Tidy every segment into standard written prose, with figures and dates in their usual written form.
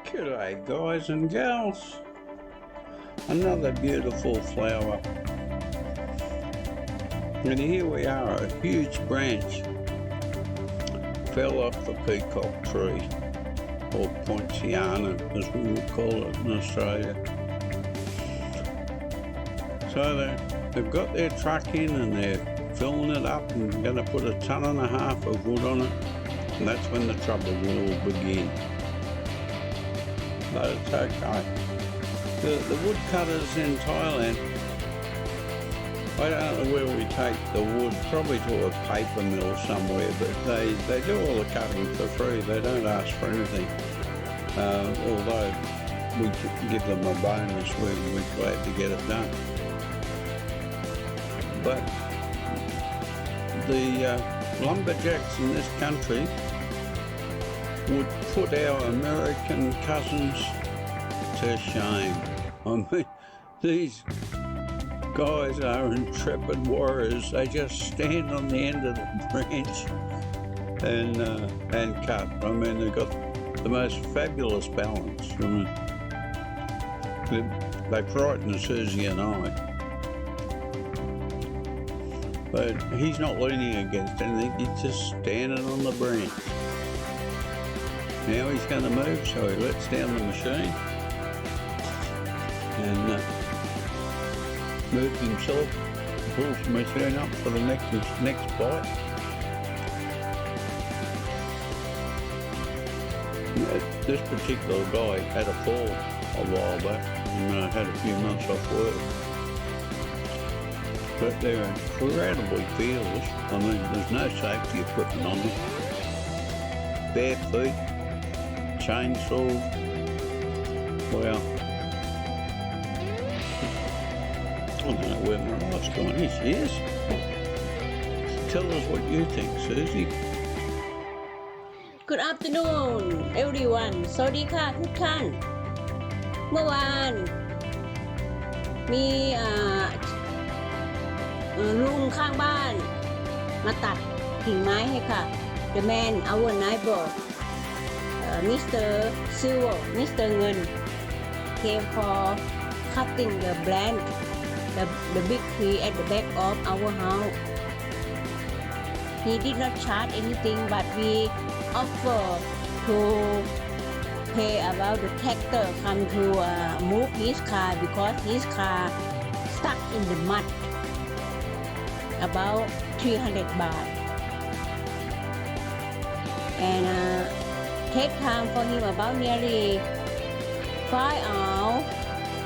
G'day guys and gals, another beautiful flower, and here we are, a huge branch fell off the peacock tree, or poinciana as we would call it in Australia. So they've got their truck in and they're filling it up and going to put 1.5 tons of wood on it, and that's when the trouble will begin. But it's okay. The woodcutters in Thailand, I don't know where we take the wood, probably to a paper mill somewhere, but they do all the cutting for free. They don't ask for anything. Although we give them a bonus, we're glad to get it done. But the lumberjacks in this country would put our American cousins to shame. I mean, these guys are intrepid warriors. They just stand on the end of the branch and cut. I mean, they've got the most fabulous balance. I mean, they frighten Susie and I. But he's not leaning against anything. He's just standing on the branch. Now he's going to move, so he lets down the machine and moves himself, pulls the machine up for the next bite. This particular guy had a fall a while back and had a few months off work. But they're incredibly fearless. I mean, there's no safety equipment on them. Bare feet. Chainsaw. Well, I don't know where my wife's gone. Here she is. Tell us what you think, Susie. Good afternoon everyone สวัสดีค่ะทุกท่านเมื่อวานมีลุงข้างบ้านมาตัดกิ่งไม้ให้ค่ะ The man our neighbor Mr. Silver Mr. เงิน came for cutting the branch the big tree at the back of our house. He did not charge anything, but we offer to pay about the tractor come to move his car because his car stuck in the mud. About 300 baht. And take time for him about nearly 5 hours.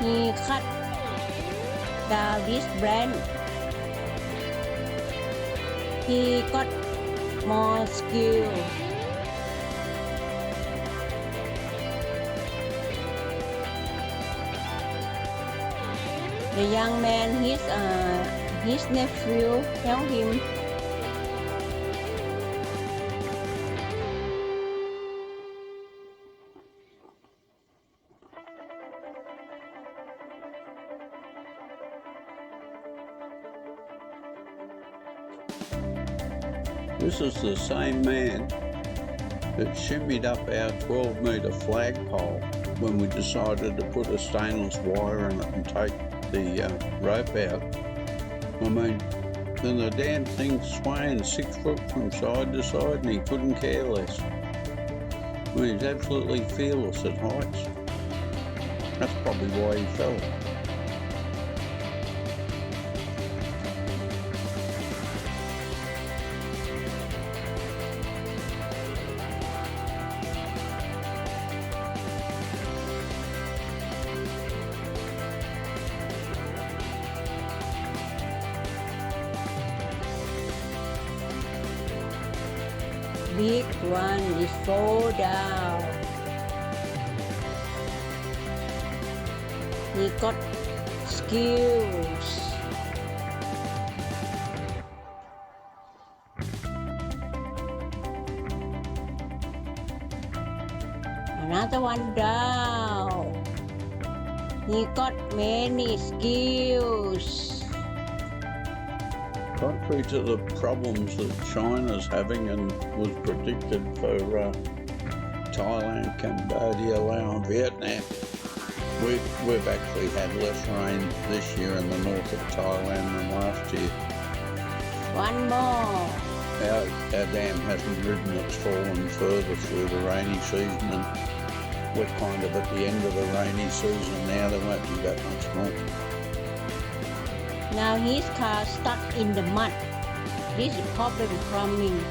He cut down this branch. He got more skill. The young man, his nephew helped him. This is the same man that shimmied up our 12-metre flagpole when we decided to put a stainless wire in it and take the rope out. I mean, then the damn thing's swaying 6 foot from side to side and he couldn't care less. I mean, he's absolutely fearless at heights. That's probably why he fell. Big one is fall down. He got skills. Another one down. He got many skills. Contrary to the problems that China's having and was predicted for Thailand, Cambodia, Laos, Vietnam. We've actually had less rain this year in the north of Thailand than last year. One more. Our dam hasn't ridden, it's fallen further through the rainy season, and we're kind of at the end of the rainy season now. There won't be that much more. Now his car stuck in the mud. This is problem coming.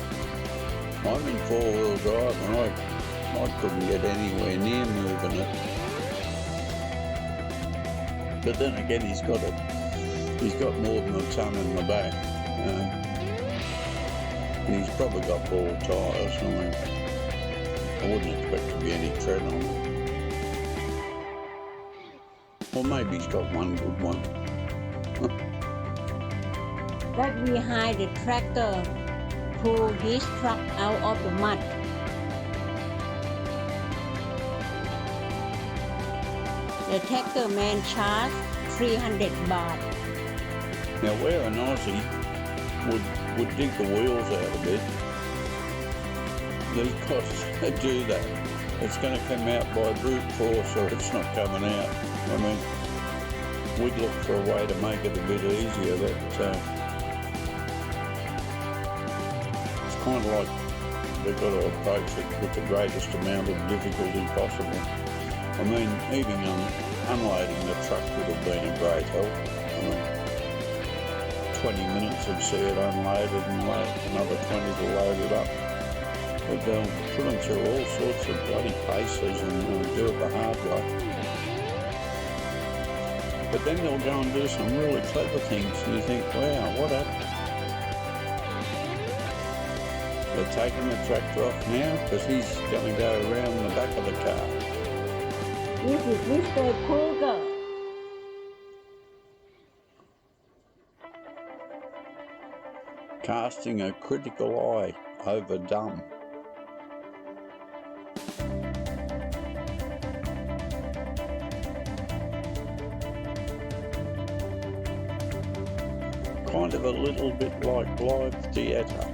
I'm in four-wheel drive and I couldn't get anywhere near moving it. But then again, he's got more than a ton in the back. And he's probably got ball tyres. I wouldn't expect to be any tread on it. Or maybe he's got one good one. That behind the tractor pull his truck out of the mud. The tractor man charged 300 baht. Now where an Aussie would dig the wheels out a bit, these costs to do that. It's going to come out by brute force or it's not coming out. I mean, we'd look for a way to make it a bit easier. It's kind of like they've got to approach it with the greatest amount of difficulty possible. I mean, even unloading the truck would have been a great help. I mean, 20 minutes of see it unloaded and another 20 to load it up. But they'll put them through all sorts of bloody paces and do it the hard way. But then they'll go and do some really clever things and you think, wow, what happened? They're taking the tractor off now because he's going to go around the back of the car. This is Mr. Kruger. Casting a critical eye over dumb. Kind of a little bit like live theatre.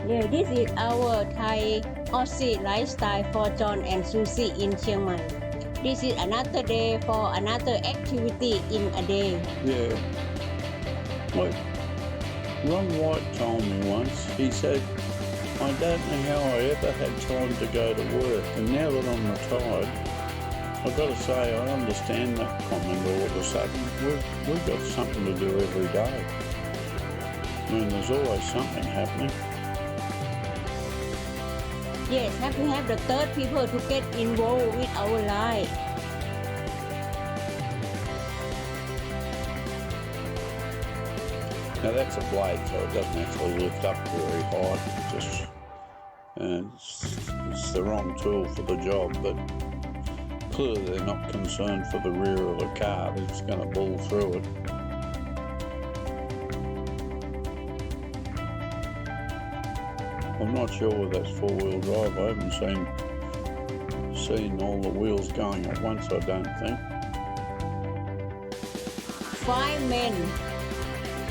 Yeah, this is our Thai Aussie lifestyle for John and Susi in Chiang Mai. This is another day for another activity in a day. Yeah. Look, Ron White told me once, he said, I don't know how I ever had time to go to work, and now that I'm retired, I've got to say I understand that comment all of a sudden. We've got something to do every day. I mean, there's always something happening. Yes, have to have the third people to get involved with our life. Now that's a blade, so it doesn't actually lift up very high. It's the wrong tool for the job, but clearly they're not concerned for the rear of the car. They're just going to bull through it. I'm not sure whether that's four-wheel drive. I haven't seen all the wheels going at once, I don't think. 5 men,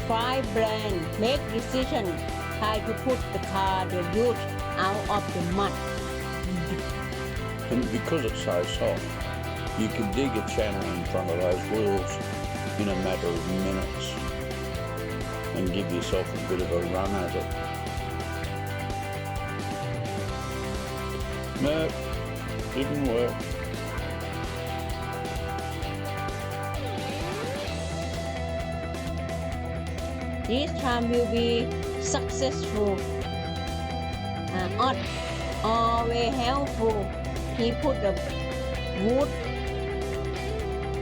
5 brands make decision how to put the car, the youth out of the mud. And because it's so soft, you can dig a channel in front of those wheels in a matter of minutes and give yourself a bit of a run at it. No, didn't work. This time will be successful. Always helpful. He put the wood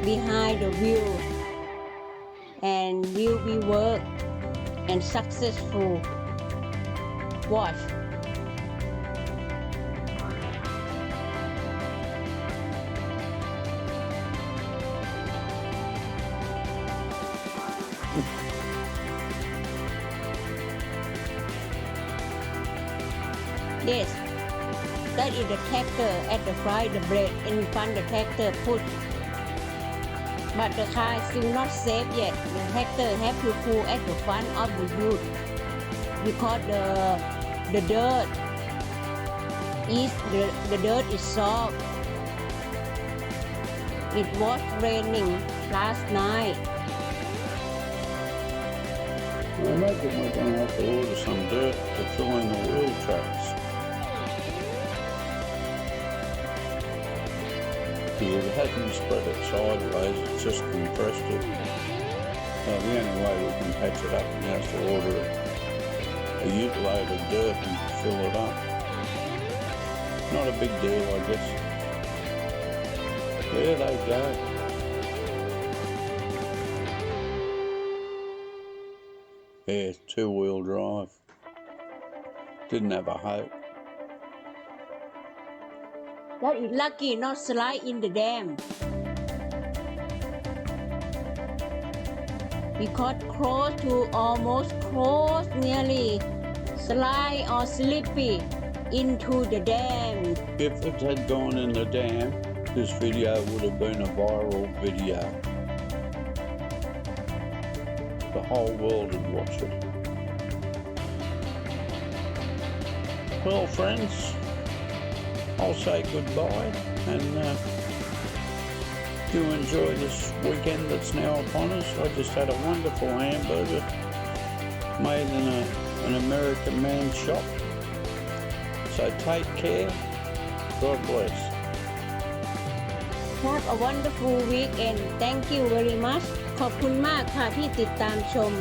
behind the wheel and will be work and successful. Watch. Yes, that is the tractor at the front, the brake in front the tractor push. But the car is still not safe yet. The tractor have to pull at the front of the hood because the dirt is the dirt is soft. It was raining last night. I imagine we're going to have to order some dirt to fill in the wheel tracks. Because it hasn't spread it sideways, it's just compressed it. So the only way we can patch it up is to order a ute load of dirt and fill it up. Not a big deal, I guess. There they go. Yeah, two-wheel drive. Didn't have a hope. That is lucky not slide in the dam. We got close to almost close, nearly slide or slippy into the dam. If it had gone in the dam, this video would have been a viral video. The whole world would watch it. Well, friends, I'll say goodbye and do enjoy this weekend that's now upon us. I just had a wonderful hamburger made in an American man's shop. So take care. God bless. Have a wonderful weekend. Thank you very much. ขอบคุณมากค่ะที่ติดตามชม